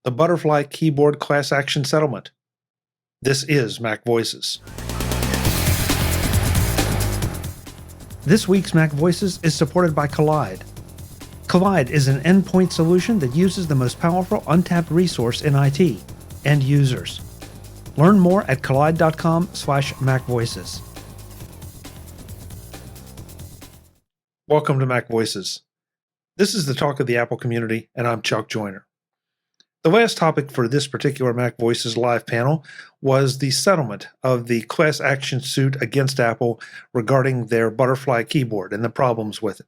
the Butterfly Keyboard Class Action Settlement. This is MacVoices. This week's MacVoices is supported by Kolide. Kolide is an endpoint solution that uses the most powerful untapped resource in IT, end users. Learn more at kolide.com/MacVoices. Welcome to MacVoices. This is the talk of the Apple community, and I'm Chuck Joyner. The last topic for this particular MacVoices live panel was the settlement of the class action suit against Apple regarding their Butterfly keyboard and the problems with it.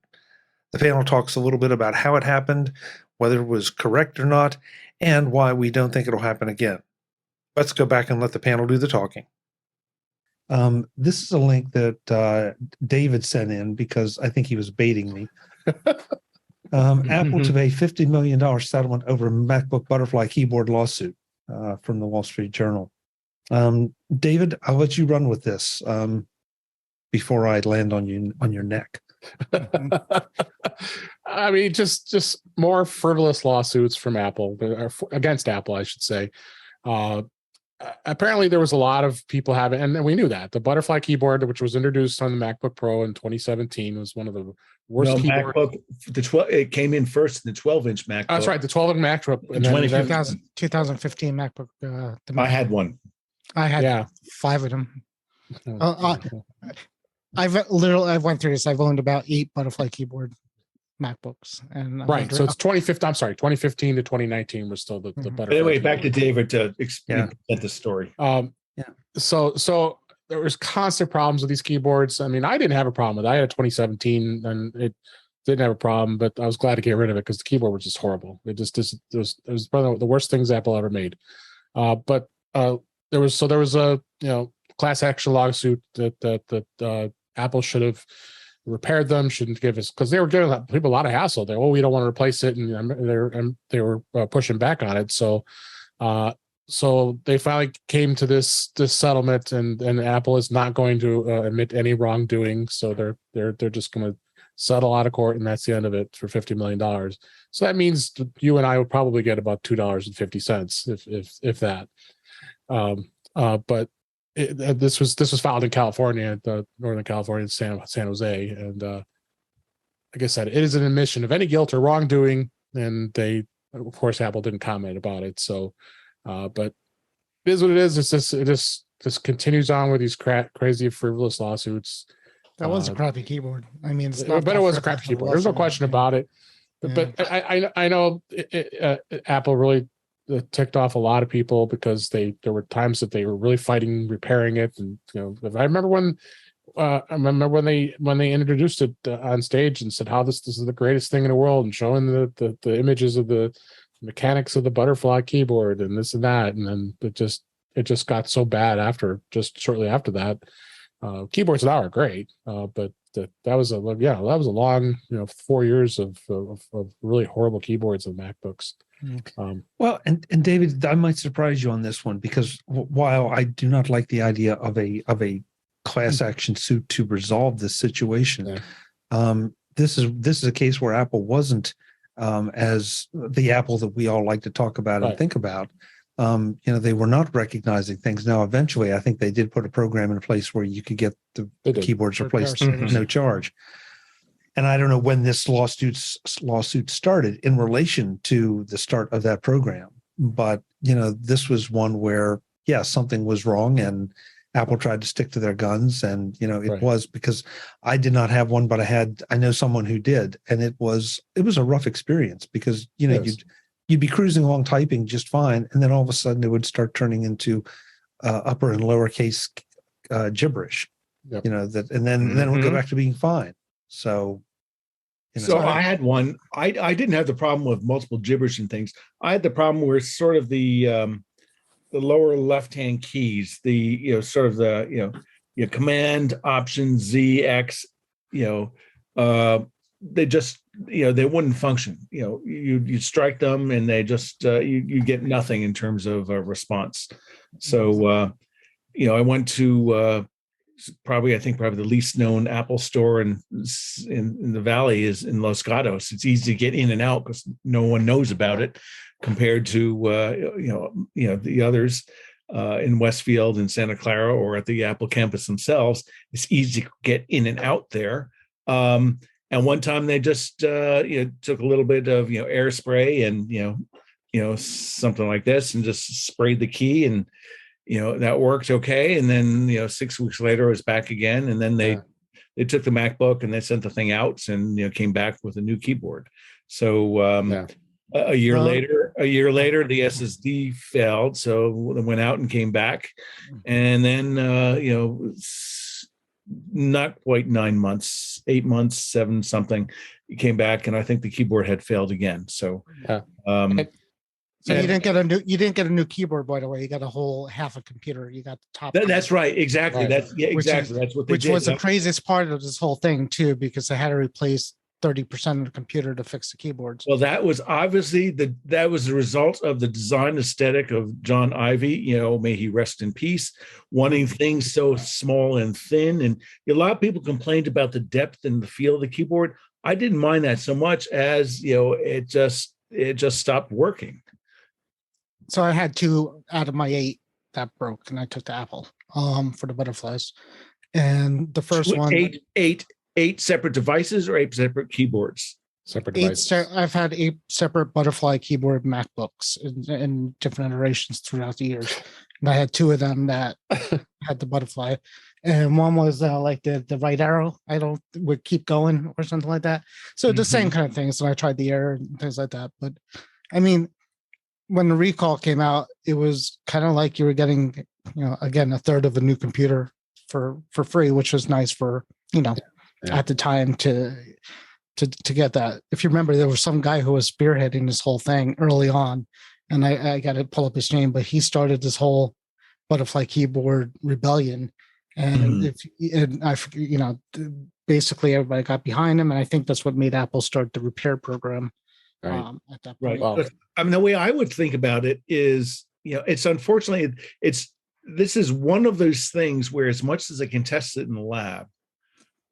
The panel talks a little bit about how it happened, whether it was correct or not, and why we don't think it'll happen again. Let's go back and let the panel do the talking. This is a link that David sent in because I think he was baiting me. Apple to pay $50 million settlement over a MacBook Butterfly keyboard lawsuit from the Wall Street Journal. David, I'll let you run with this before I land on your neck. I mean, just more frivolous lawsuits from Apple, or against Apple, I should say. Apparently, there was a lot of people having, and we knew that the Butterfly keyboard, which was introduced on the MacBook Pro in 2017, was one of the worst keyboards. MacBook, it came in first in the 12-inch MacBook. That's right, the 12-inch MacBook. In 2015 MacBook. I had one. I had 5 of them. I've went through this. I've owned about 8 Butterfly keyboard MacBooks, and right. So it's 2015. I'm sorry, 2015 to 2019 was still the Butterfly. Anyway, keyboard. back to David to present the story. So there was constant problems with these keyboards. I mean, I didn't have a problem with it. I had a 2017, and it didn't have a problem, but I was glad to get rid of it because the keyboard was just horrible. It was probably the worst things Apple ever made. But there was a class action lawsuit that Apple should have repaired them, shouldn't give us, because they were giving people a lot of hassle. We don't want to replace it, and they were pushing back on it. So they finally came to this settlement, and Apple is not going to admit any wrongdoing. So they're just going to settle out of court, and that's the end of it for $50 million. So that means you and I will probably get about $2.50 if that. But this was filed in California, Northern California, San Jose, and like I said, it is an admission of any guilt or wrongdoing. And of course, Apple didn't comment about it. So, but it is what it is. It just continues on with these crazy, frivolous lawsuits. That was a crappy keyboard. I mean, but it was a crappy keyboard. There's no question about it. But I know Apple really ticked off a lot of people because there were times that they were really fighting repairing it, and I remember when they introduced it on stage and said how this is the greatest thing in the world, and showing the images of the mechanics of the Butterfly keyboard and this and that, and then it just got so bad shortly after that. Keyboards now are great, but that was a long 4 years of really horrible keyboards and MacBooks. Well, and David, I might surprise you on this one, because while I do not like the idea of a class action suit to resolve this situation, this is a case where Apple wasn't as the Apple that we all like to talk about and think about. They were not recognizing things. Now, eventually, I think they did put a program in place where you could get the keyboards replaced no charge. And I don't know when this lawsuit started in relation to the start of that program, but this was one where something was wrong, and Apple tried to stick to their guns, and it was because I did not have one, but I know someone who did, and it was a rough experience because you'd be cruising along typing just fine, and then all of a sudden it would start turning into upper and lowercase gibberish. Yep. And then it would go back to being fine. So. So I had one. I didn't have the problem with multiple gibberish and things. I had the problem where sort of the lower left-hand keys, sort of the Command, Option, Z, X, they just they wouldn't function. You strike them and they just you get nothing in terms of a response. So I went to probably the least known Apple store in the Valley is in Los Gatos. It's easy to get in and out because no one knows about it. compared to the others in Westfield and Santa Clara or at the Apple campus themselves. It's easy to get in and out there. And one time they just took a little bit of air spray and something like this and just sprayed the key, and that worked okay. And then 6 weeks later it was back again, and then they took the MacBook and they sent the thing out and came back with a new keyboard. So a year later, the SSD failed, so it went out and came back, and then not quite 9 months, 8 months, 7 something, it came back, and I think the keyboard had failed again. So, so you didn't get a new keyboard, by the way. You got a whole half a computer. You got the top. That's right. Exactly. Right. That's exactly. That's what they did. Which was the craziest part of this whole thing too, because they had to replace 30% of the computer to fix the keyboards. Well, that was obviously the result of the design aesthetic of John Ivey, may he rest in peace, wanting things so small and thin. And a lot of people complained about the depth and the feel of the keyboard. I didn't mind that so much as, it just stopped working. So I had 2 out of my 8 that broke, and I took to Apple for the butterflies. And the first one, eight separate devices or 8 separate keyboards? Separate devices. I've had 8 separate butterfly keyboard MacBooks in different iterations throughout the years. And I had 2 of them that had the butterfly. And one was like the right arrow. Would keep going or something like that. So the same kind of thing. So I tried the error and things like that. But I mean, when the recall came out, it was kind of like you were getting, again, a third of a new computer for free, which was nice for, at the time to get that. If you remember, there was some guy who was spearheading this whole thing early on, and I got to pull up his name, but he started this whole butterfly keyboard rebellion. And basically everybody got behind him. And I think that's what made Apple start the repair program. Right. At that point. Right. Wow. I mean, the way I would think about it is, it's unfortunately, this is one of those things where as much as they can test it in the lab,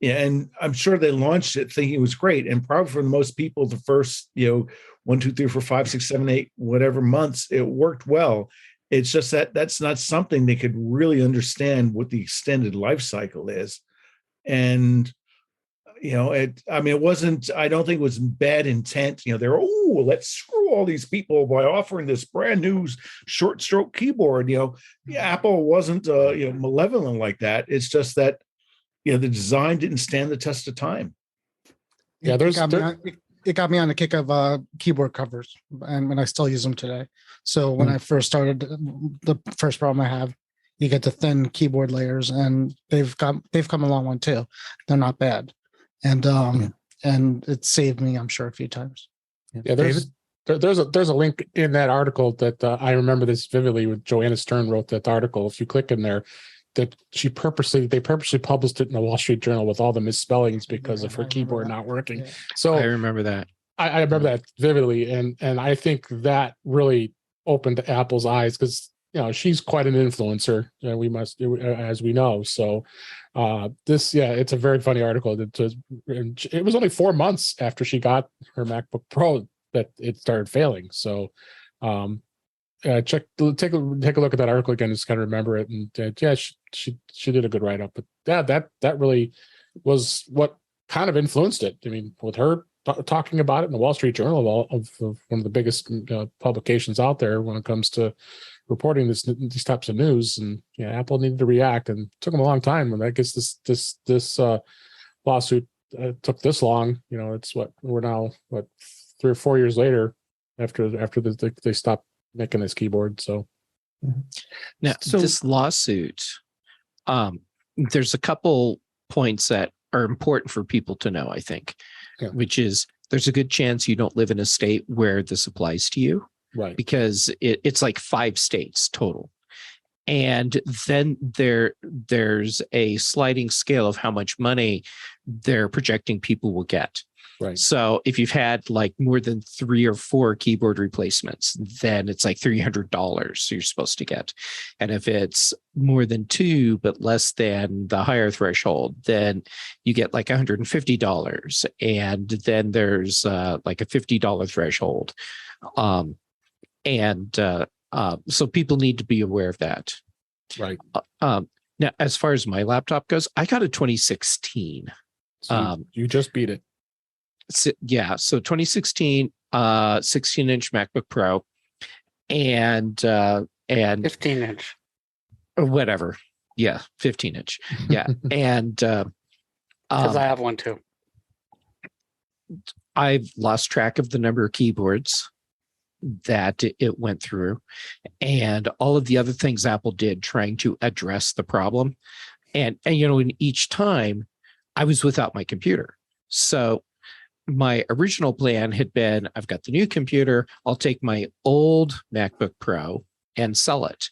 and I'm sure they launched it thinking it was great. And probably for most people, the first, 1, 2, 3, 4, 5, 6, 7, 8, whatever months, it worked well. It's just that that's not something they could really understand what the extended life cycle is. And, it wasn't, I don't think it was bad intent. They're, let's screw all these people by offering this brand new short stroke keyboard. Apple wasn't, malevolent like that. It's just that, the design didn't stand the test of time. Yeah, it got me on the kick of keyboard covers, and I still use them today. So when I first started, the first problem I have, you get the thin keyboard layers, and they've come a long one too. They're not bad, and it saved me, I'm sure, a few times. Yeah, there's a link in that article that I remember this vividly. With Joanna Stern wrote that article. If you click in there, that they purposely published it in the Wall Street Journal with all the misspellings because of her keyboard not working. Yeah. So I remember that. I remember that vividly, and I think that really opened Apple's eyes because she's quite an influencer. As we know. So it's a very funny article. It was only 4 months after she got her MacBook Pro that it started failing. So take a look at that article again, just kind of remember it. And she did a good write up. But that really was what kind of influenced it. I mean, with her talking about it in the Wall Street Journal of one of the biggest publications out there when it comes to reporting these types of news, and Apple needed to react, and it took them a long time. When I guess this lawsuit took this long, it's we're now 3 or 4 years later after they stopped making this keyboard. So now this lawsuit, there's a couple points that are important for people to know, I think, which is there's a good chance you don't live in a state where this applies to you. Right. Because it's like 5 states total. And then there's a sliding scale of how much money they're projecting people will get. Right. So if you've had like more than 3 or 4 keyboard replacements, then it's like $300 you're supposed to get. And if it's more than 2, but less than the higher threshold, then you get like $150. And then there's like a $50 threshold. And so people need to be aware of that. Right. Now, as far as my laptop goes, I got a 2016. So you just beat it. So 2016, 16-inch MacBook Pro, and 15-inch. Whatever. Yeah, 15-inch. Yeah, and Because I have one too. I've lost track of the number of keyboards that it went through, and all of the other things Apple did trying to address the problem. And in each time, I was without my computer. So my original plan had been, I've got the new computer, I'll take my old MacBook Pro and sell it.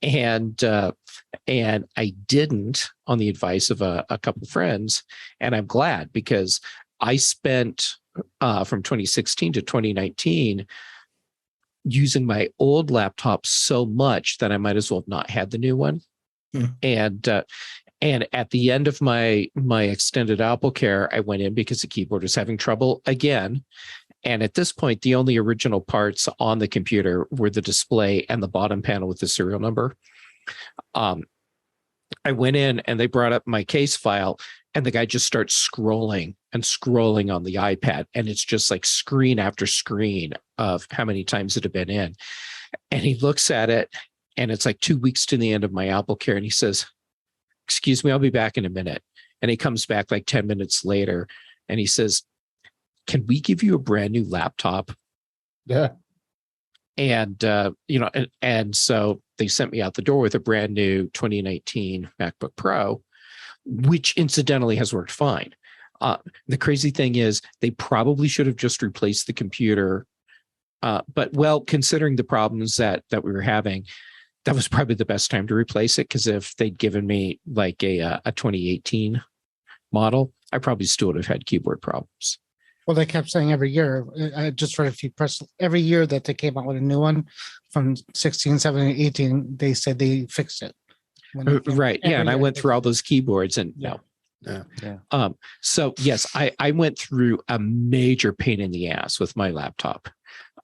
And I didn't, on the advice of a couple of friends, and I'm glad, because I spent from 2016 to 2019 using my old laptop so much that I might as well have not had the new one. And at the end of my extended Apple care, I went in because the keyboard was having trouble again. And at this point, the only original parts on the computer were the display and the bottom panel with the serial number. I went in and they brought up my case file, and the guy just starts scrolling and scrolling on the iPad. And it's just like screen after screen of how many times it had been in. And he looks at it, and it's like 2 weeks to the end of my Apple care. And he says, "Excuse me, I'll be back in a minute." And he comes back like 10 minutes later, and he says, "Can we give you a brand new laptop?" Yeah. And, and so they sent me out the door with a brand new 2019 MacBook Pro, which incidentally has worked fine. The crazy thing is they probably should have just replaced the computer. But considering the problems that we were having, that was probably the best time to replace it. Because if they'd given me like a 2018 model, I probably still would have had keyboard problems. Well, they kept saying every year, I just read a few press, every year that they came out with a new one from 16, 17, 18, they said they fixed it. Right. Yeah. And I went through all those keyboards and no. Yeah. So yes, I went through a major pain in the ass with my laptop.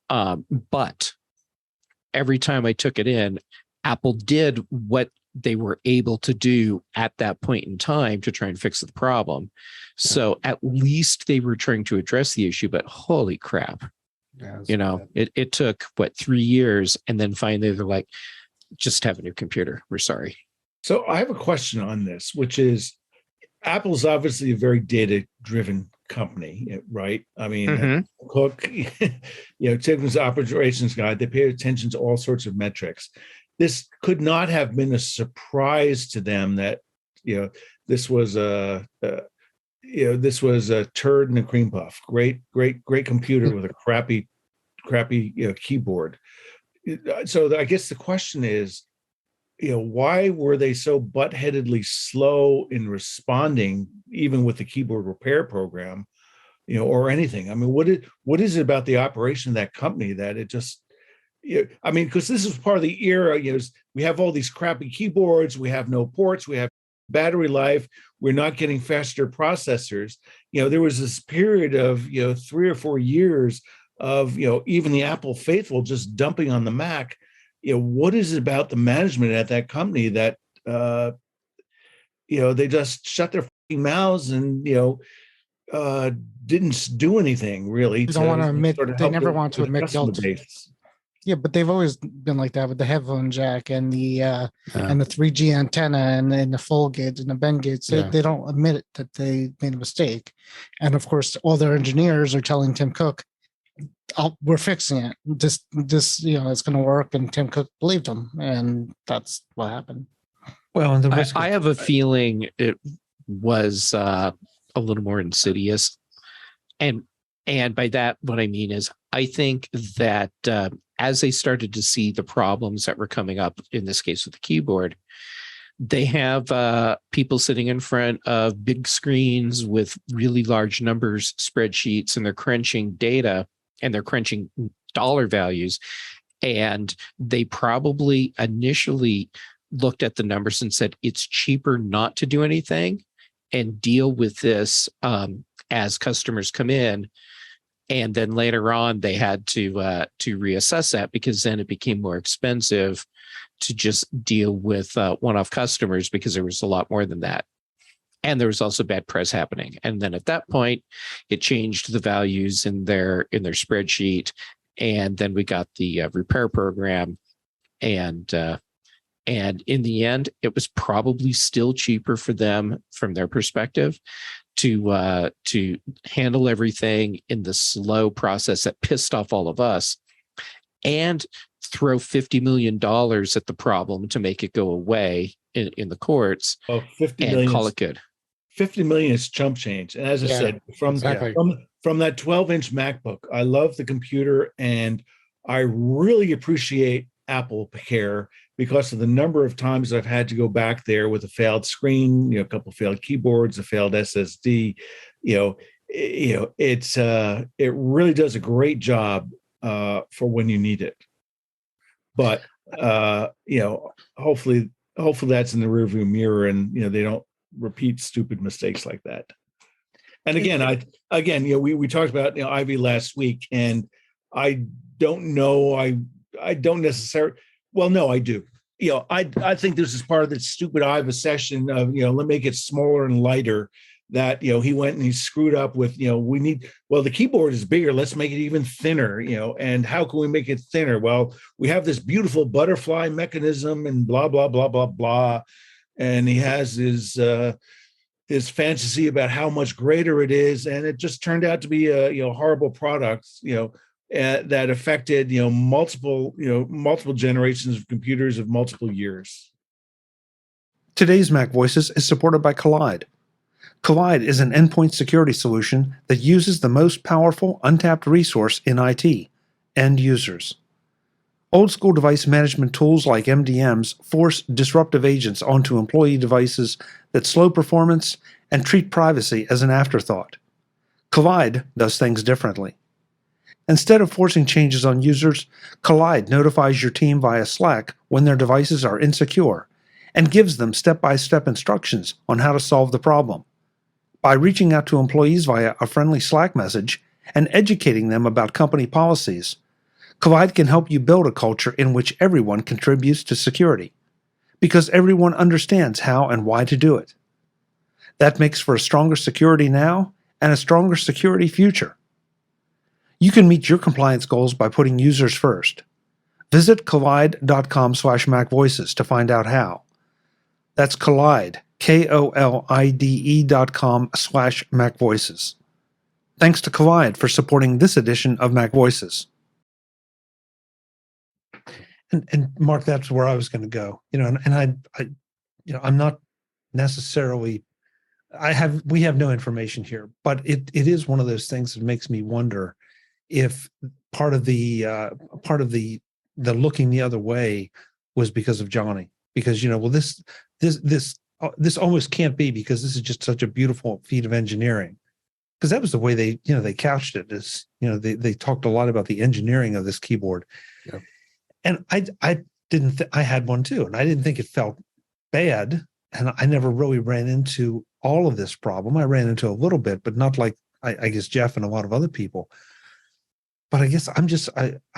But every time I took it in, Apple did what they were able to do at that point in time to try and fix the problem. So at least they were trying to address the issue, but holy crap. Yeah, it took 3 years, and then finally they're like, just have a new computer. We're sorry. So I have a question on this, which is, Apple's obviously a very data-driven company, right? I mean, Cook, Tim's operations guide, they pay attention to all sorts of metrics. This could not have been a surprise to them that, this was a turd and a cream puff. Great computer with a crappy keyboard. So I guess the question is, why were they so butt-headedly slow in responding, even with the keyboard repair program, or anything? I mean, what is it about the operation of that company that it just, because this is part of the era, we have all these crappy keyboards, we have no ports, we have battery life, we're not getting faster processors. There was this period of, 3 or 4 years of, even the Apple faithful just dumping on the Mac. What is it about the management at that company that, they just shut their mouths and, didn't do anything really? They don't want to admit, they never want to admit guilt. Yeah, but they've always been like that with the headphone jack and the 3G antenna and the full gate and the bend gates. They don't admit it that they made a mistake. And of course, all their engineers are telling Tim Cook, we're fixing it. This, it's going to work. And Tim Cook believed them, and that's what happened. Well, and I have a feeling it was a little more insidious, and by that, what I mean is, I think that as they started to see the problems that were coming up, in this case with the keyboard, they have people sitting in front of big screens with really large numbers, spreadsheets, and they're crunching data and they're crunching dollar values. And they probably initially looked at the numbers and said, it's cheaper not to do anything and deal with this as customers come in And then later on, they had to reassess that because then it became more expensive to just deal with one-off customers because there was a lot more than that. And there was also bad press happening. And then at that point, it changed the values in their spreadsheet. And then we got the repair program. And in the end, it was probably still cheaper for them from their perspective to handle everything in the slow process that pissed off all of us and throw $50 million at the problem to make it go away in the courts. Well, 50 and million call it good. 50 million is chump change. And as I said, from that 12-inch MacBook, I love the computer and I really appreciate Apple Care because of the number of times I've had to go back there with a failed screen, a couple of failed keyboards, a failed SSD. It really does a great job for when you need it. But hopefully that's in the rearview mirror, and they don't repeat stupid mistakes like that. And again, we talked about Ivy last week, and I don't know. I don't necessarily. Well, no, I do. I think this is part of the stupid Ivy session of let's make it smaller and lighter. That he went and he screwed up with the keyboard is bigger, let's make it even thinner. And how can we make it thinner? Well, we have this beautiful butterfly mechanism and blah blah blah blah blah. And he has his fantasy about how much greater it is, and it just turned out to be a horrible product. That affected multiple generations of computers of multiple years. Today's MacVoices is supported by Kolide. Kolide is an endpoint security solution that uses the most powerful untapped resource in IT, end users. Old school device management tools like MDMs force disruptive agents onto employee devices that slow performance and treat privacy as an afterthought. Kolide does things differently. Instead of forcing changes on users, Kolide notifies your team via Slack when their devices are insecure and gives them step-by-step instructions on how to solve the problem. By reaching out to employees via a friendly Slack message and educating them about company policies, Kolide can help you build a culture in which everyone contributes to security, because everyone understands how and why to do it. That makes for a stronger security now and a stronger security future. You can meet your compliance goals by putting users first. Visit kolide.com/MacVoices to find out how. That's Kolide, KOLIDE.com/MacVoices. Thanks to Kolide for supporting this edition of MacVoices. And Mark, that's where I was going to go. I'm not necessarily. We have no information here, but it is one of those things that makes me wonder if part of the looking the other way was because of Johnny, because this almost can't be, because this is just such a beautiful feat of engineering, because that was the way they couched it, is they talked a lot about the engineering of this keyboard. Yeah. And I had one too, and I didn't think it felt bad, and I never really ran into all of this problem. I ran into a little bit, but not like I guess Jeff and a lot of other people. But I guess I'm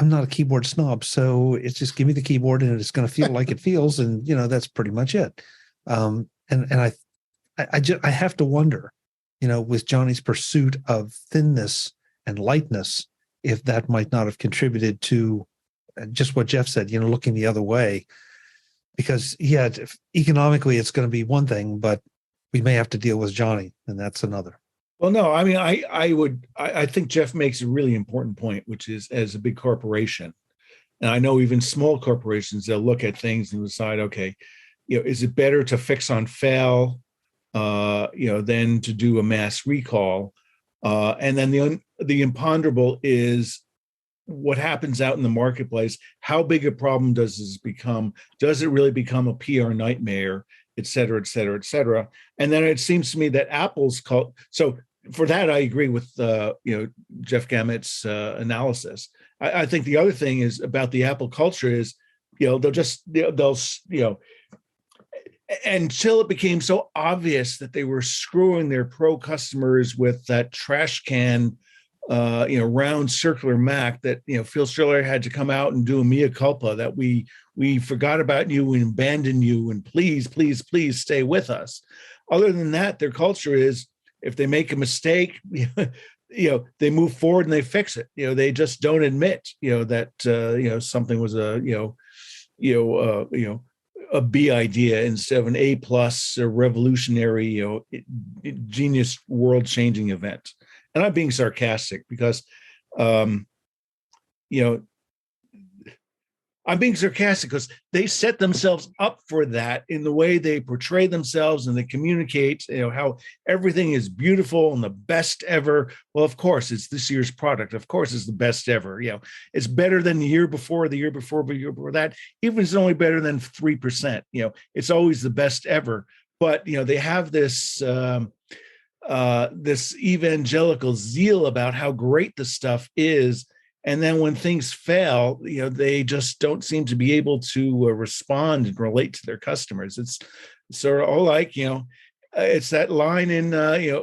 not a keyboard snob, so it's just give me the keyboard and it's going to feel like it feels, and that's pretty much it. And I have to wonder, with Johnny's pursuit of thinness and lightness, if that might not have contributed to just what Jeff said, looking the other way, because economically it's going to be one thing, but we may have to deal with Johnny, and that's another. Well, no, I mean, I think Jeff makes a really important point, which is, as a big corporation, and I know even small corporations, they'll look at things and decide, okay, is it better to fix on fail, than to do a mass recall? And then the imponderable is what happens out in the marketplace. How big a problem does this become? Does it really become a PR nightmare, et cetera, et cetera, et cetera? And then it seems to me that Apple's so for that, I agree with Jeff Gamet's analysis. I think the other thing is about the Apple culture is, they'll until it became so obvious that they were screwing their pro customers with that trash can round circular Mac that, Phil Schiller had to come out and do a mea culpa that we forgot about you and abandoned you, and please, please, please stay with us. Other than that, their culture is, if they make a mistake, they move forward and they fix it. They just don't admit, that something was a B idea instead of an A plus, a revolutionary, genius, world changing event. And I'm being sarcastic because, I'm being sarcastic because they set themselves up for that in the way they portray themselves and they communicate, how everything is beautiful and the best ever. Well, of course, it's this year's product. Of course, it's the best ever. It's better than the year before, the year before that. Even if it's only better than 3%, it's always the best ever. But, they have this this evangelical zeal about how great the stuff is. And then when things fail, they just don't seem to be able to respond and relate to their customers. It's sort of like, it's that line in, not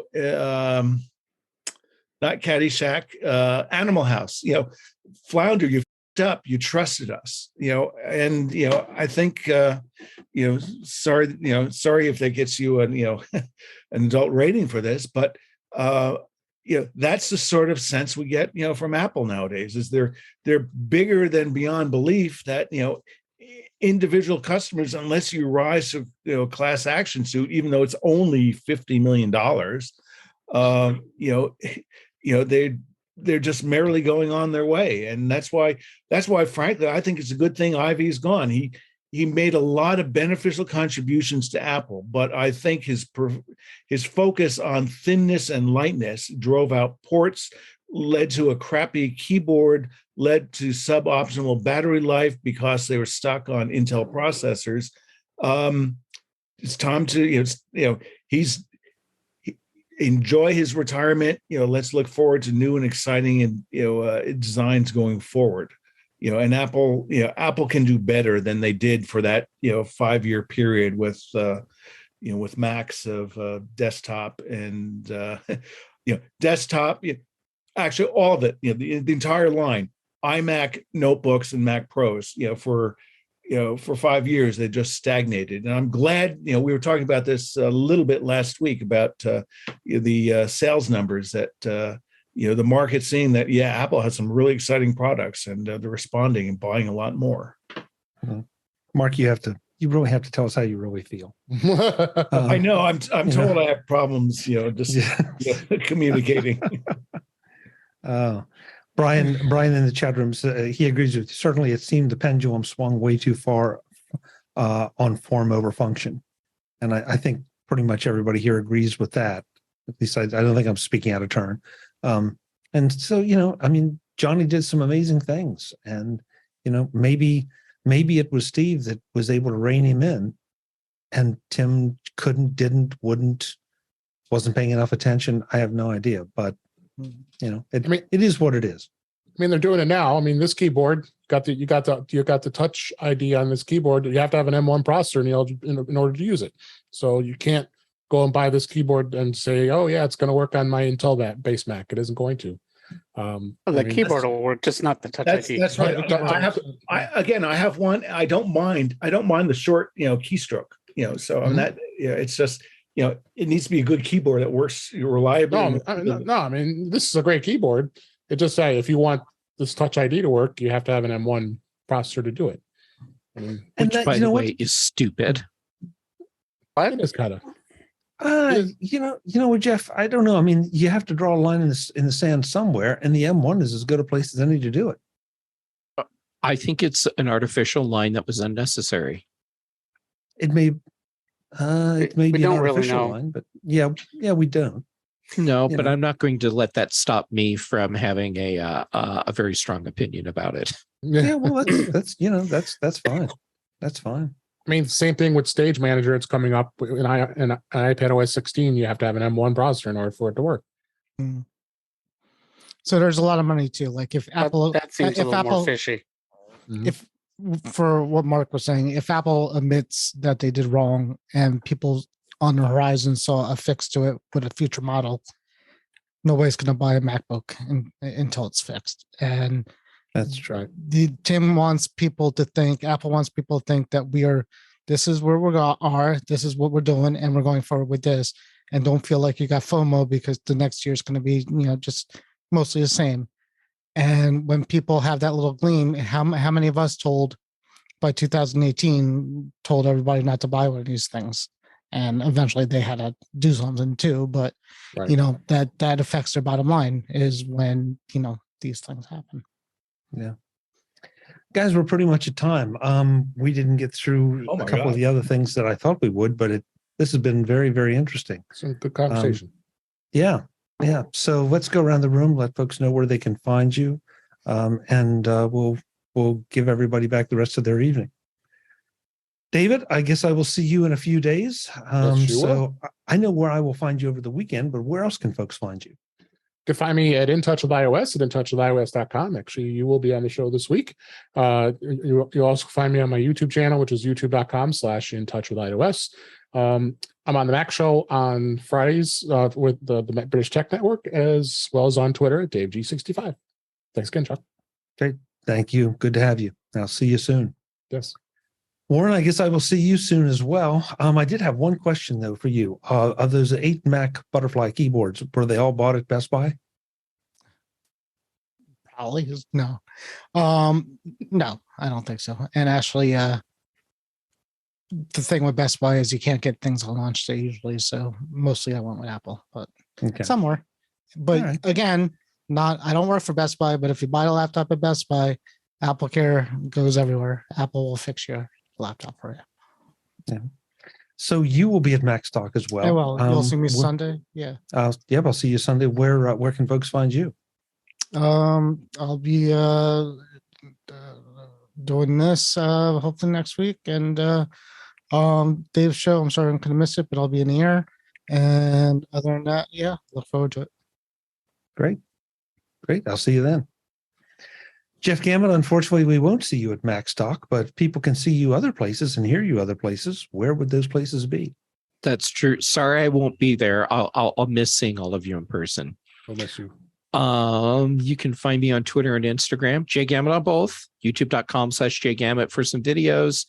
Caddyshack, Animal House, Flounder, you f***ed up, you trusted us, and, I think, sorry if that gets you an adult rating for this, but, that's the sort of sense we get, from Apple nowadays, is they're bigger than beyond belief that, individual customers, unless you rise to, class action suit, even though it's only $50 million, they're just merrily going on their way. And that's why, frankly, I think it's a good thing Ivy's gone. He made a lot of beneficial contributions to Apple, but I think his focus on thinness and lightness drove out ports, led to a crappy keyboard, led to suboptimal battery life because they were stuck on Intel processors. It's time to, enjoy his retirement. Let's look forward to new and exciting designs going forward. And Apple can do better than they did for that 5-year period with Macs of desktop and desktop. Actually, all of it. The entire line, iMac notebooks and Mac Pros. For 5 years they just stagnated. And I'm glad. We were talking about this a little bit last week about the sales numbers that. The market seeing that, Apple has some really exciting products and they're responding and buying a lot more. Mark, you really have to tell us how you really feel. I know. I'm told I have problems, communicating. Brian in the chat room, he agrees with you. Certainly, it seemed the pendulum swung way too far on form over function. And I think pretty much everybody here agrees with that. At least I don't think I'm speaking out of turn. And so, Johnny did some amazing things, and, maybe it was Steve that was able to rein him in, and Tim wasn't paying enough attention. I have no idea, but it is what it is. They're doing it now. This keyboard you got the Touch ID on this keyboard. You have to have an M1 processor in order to use it. So you can't go and buy this keyboard and say, oh yeah, it's going to work on my Intel base Mac. It isn't going to. The keyboard will work, just not the Touch ID. That's right. I have one. I don't mind the short, keystroke. So I'm not. It's just it needs to be a good keyboard that works reliably. No, this is a great keyboard. It just say if you want this Touch ID to work, you have to have an M1 processor to do it. Which, by the way, is stupid. It is kind of. Jeff, I don't know. You have to draw a line in the sand somewhere, and the M1 is as good a place as any to do it. I think it's an artificial line that was unnecessary. It may be an artificial line, but we don't. No, but I'm not going to let that stop me from having a very strong opinion about it. Yeah, well, that's fine. That's fine. Same thing with Stage Manager. It's coming up in iPad OS 16. You have to have an M1 processor in order for it to work. So there's a lot of money too. Like if Apple, that seems a little more fishy. If, for what Mark was saying, if Apple admits that they did wrong and people on the horizon saw a fix to it with a future model, nobody's going to buy a MacBook until it's fixed. And that's right. Tim wants people to think, Apple wants people to think that this is where this is what we're doing, and we're going forward with this. And don't feel like you got FOMO because the next year is going to be, just mostly the same. And when people have that little gleam, how many of us by 2018 told everybody not to buy one of these things? And eventually they had to do something too. But, Right. that affects their bottom line is when, these things happen. Yeah. Guys, we're pretty much at time. We didn't get through a couple of the other things that I thought we would, but this has been very, very interesting. Some good conversation. Yeah. So let's go around the room, let folks know where they can find you, and we'll give everybody back the rest of their evening. David, I guess I will see you in a few days. So I know where I will find you over the weekend, but where else can folks find you? You can find me at In Touch with iOS at intouchwithios.com. Actually, you will be on the show this week. You'll also find me on my YouTube channel, which is youtube.com/intouchwithios. I'm on the Mac Show on Fridays with the British Tech Network, as well as on Twitter at DaveG65. Thanks again, Chuck. Great. Thank you. Good to have you. I'll see you soon. Yes. Warren, I guess I will see you soon as well. I did have one question, though, for you. Of those 8 Mac Butterfly keyboards, were they all bought at Best Buy? Probably no. No, I don't think so. And actually, the thing with Best Buy is you can't get things on launch day usually. So mostly I went with Apple, but somewhere. But again, I don't work for Best Buy, but if you buy a laptop at Best Buy, Apple Care goes everywhere. Apple will fix your laptop for you. Yeah. So you will be at MacStock as well. Well, you'll see me Sunday. Yeah. I'll see you Sunday. Where can folks find you? I'll be doing this hopefully next week, and Dave's show. I'm sorry I'm gonna miss it, but I'll be in the air. And other than that, look forward to it. Great. I'll see you then. Jeff Gamet, unfortunately, we won't see you at MacStock, but people can see you other places and hear you other places. Where would those places be? That's true. Sorry, I won't be there. I'll miss seeing all of you in person. I'll miss you. You can find me on Twitter and Instagram, JGamet on both, youtube.com/JGamet for some videos.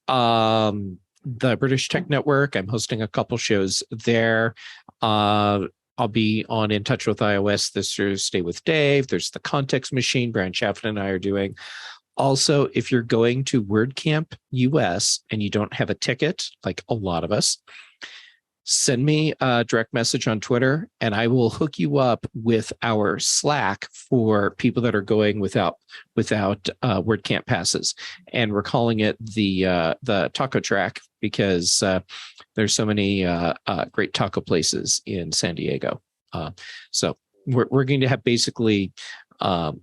The British Tech Network, I'm hosting a couple shows there. I'll be on In Touch with iOS this Thursday with Dave. There's the Context Machine, Brian Chaffin and I are doing. Also, if you're going to WordCamp US and you don't have a ticket, like a lot of us, send me a direct message on Twitter and I will hook you up with our Slack for people that are going without WordCamp passes. And we're calling it the taco track because there's so many great taco places in San Diego. So we're going to have basically a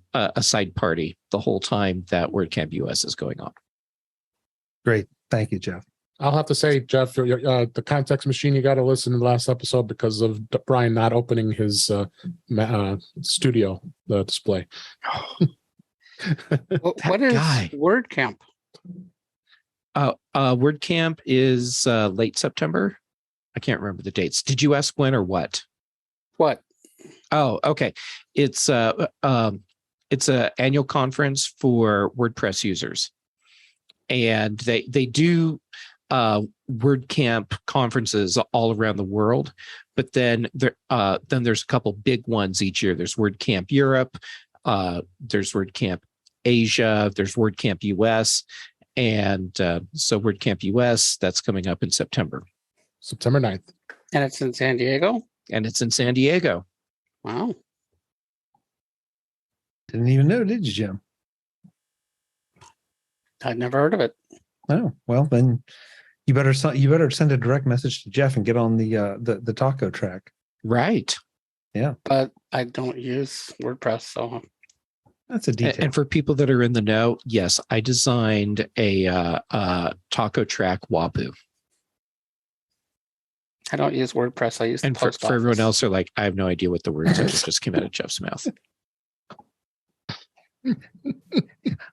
side party the whole time that WordCamp US is going on. Great. Thank you, Jeff. I'll have to say, Jeff, the Context Machine, you got to listen to the last episode because of Brian not opening his studio display. What is WordCamp? WordCamp is late September. I can't remember the dates. Did you ask when or what? What? Oh, okay. It's a annual conference for WordPress users, and they do WordCamp conferences all around the world, but then there's a couple big ones each year. There's WordCamp Europe, there's WordCamp Asia, there's WordCamp US, and so WordCamp US, that's coming up in September 9th. And it's in San Diego? Wow. Didn't even know, did you, Jim? I'd never heard of it. Oh, well, then you better send a direct message to Jeff and get on the taco track. Right. Yeah. But I don't use WordPress, so that's a detail. And for people that are in the know, yes, I designed a taco track Wabu. I don't use WordPress. I use and for everyone else, are like, I have no idea what the words are that just came out of Jeff's mouth.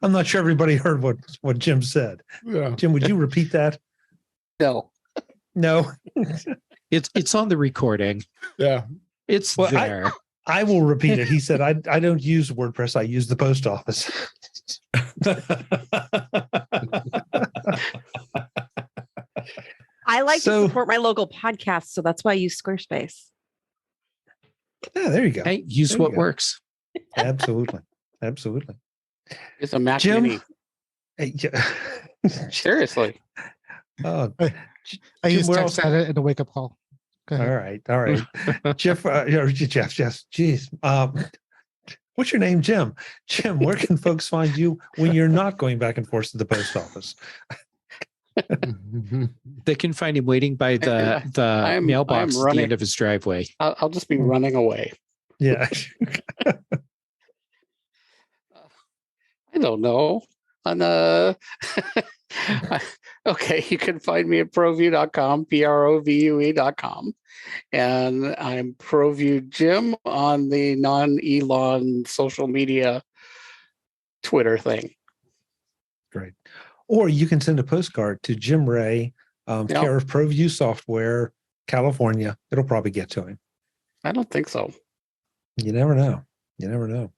I'm not sure everybody heard what Jim said. Yeah. Jim, would you repeat that? No. No. It's on the recording. Yeah. It's Well, there. I will repeat it. He said, I don't use WordPress. I use the post office. I like to support my local podcast, so that's why I use Squarespace. Yeah, there you go. Hey, use There what you go. works. Absolutely. Absolutely. It's a Mac Jim? Mini. Hey, Seriously. oh, I Jim, use where text else- edit in a wake up call. Go ahead. all right. Jeff, geez. What's your name, Jim? Jim, where can folks find you when you're not going back and forth to the post office? They can find him waiting by the mailbox at the end of his driveway. I'll just be running away. Yeah. I don't know. On okay, you can find me at proview.com, PROVUE.com. And I'm ProView Jim on the non-Elon social media Twitter thing. Great. Or you can send a postcard to Jim Ray, care of ProView Software, California. It'll probably get to him. I don't think so. You never know. You never know.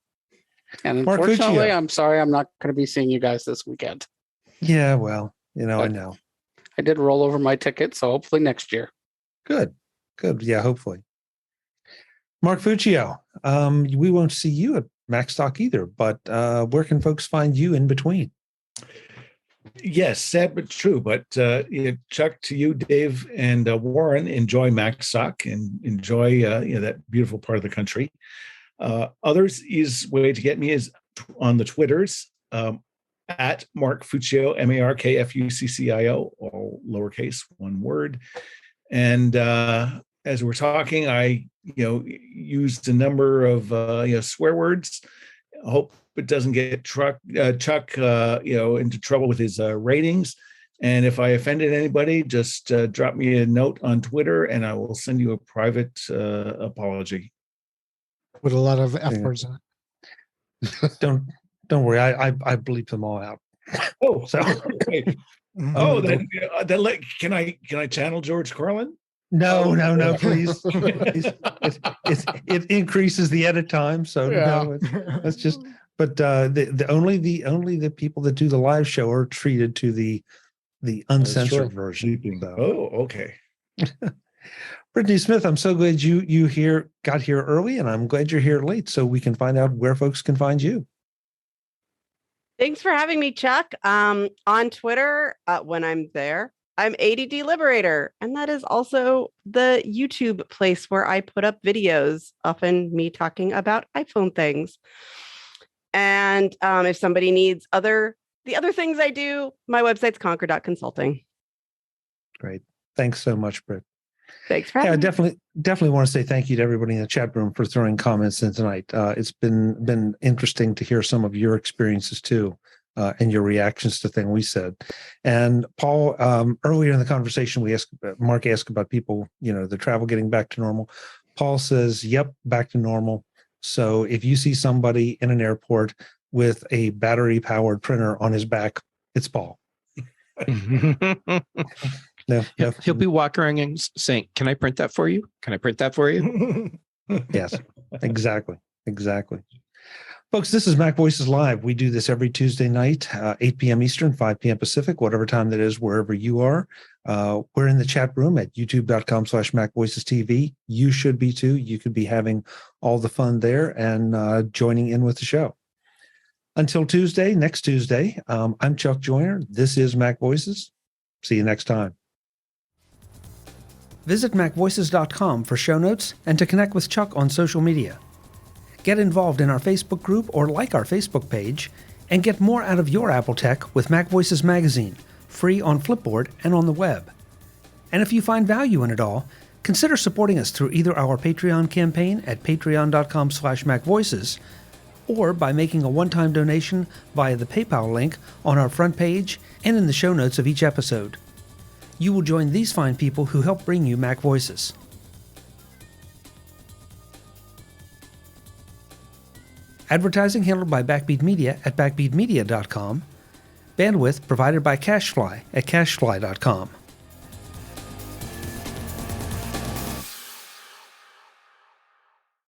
And Mark unfortunately, Fuccio. I'm sorry I'm not going to be seeing you guys this weekend. Yeah, well, I know. I did roll over my ticket, so hopefully next year. Good. Yeah, hopefully. Mark Fuccio, we won't see you at MacStock either, but where can folks find you in between? Yes, sad but true. But Chuck, to you, Dave, and Warren, enjoy MacStock and enjoy that beautiful part of the country. Others is way to get me is on the Twitters at Mark Fuccio, MarkFuccio, all lowercase, one word. And as we're talking, I used a number of swear words. I hope it doesn't get Chuck into trouble with his ratings. And if I offended anybody, just drop me a note on Twitter, and I will send you a private apology. With a lot of F words in it. Don't worry, I bleep them all out. Oh, So okay. Oh, then can I channel George Carlin? no, please. It increases the edit time, so no, that's just. But the only the people that do the live show are treated to the uncensored version. So. Oh, okay. Brittany Smith, I'm so glad you got here early, and I'm glad you're here late, so we can find out where folks can find you. Thanks for having me, Chuck. On Twitter, when I'm there, I'm ADD Liberator, and that is also the YouTube place where I put up videos, often me talking about iPhone things. And if somebody needs the other things I do, my website's conquer.consulting. Great. Thanks so much, Britt. Thanks for having me. me. Definitely want to say thank you to everybody in the chat room for throwing comments in tonight. It's been interesting to hear some of your experiences too, and your reactions to things we said. And Paul, earlier in the conversation, Mark asked about people, the travel getting back to normal. Paul says, "Yep, back to normal." So if you see somebody in an airport with a battery-powered printer on his back, it's Paul. No. He'll be walking around and saying, "Can I print that for you? Can I print that for you?" Yes, exactly. Folks, this is MacVoices Live. We do this every Tuesday night, 8 p.m. Eastern, 5 p.m. Pacific, whatever time that is, wherever you are. We're in the chat room at youtube.com/MacVoicesTV. You should be too. You could be having all the fun there and joining in with the show. Until next Tuesday, I'm Chuck Joyner. This is MacVoices. See you next time. Visit MacVoices.com for show notes and to connect with Chuck on social media. Get involved in our Facebook group or like our Facebook page, and get more out of your Apple tech with MacVoices Magazine, free on Flipboard and on the web. And if you find value in it all, consider supporting us through either our Patreon campaign at patreon.com/MacVoices or by making a one-time donation via the PayPal link on our front page and in the show notes of each episode. You will join these fine people who help bring you MacVoices. Advertising handled by Backbeat Media at backbeatmedia.com. Bandwidth provided by CashFly at cashfly.com.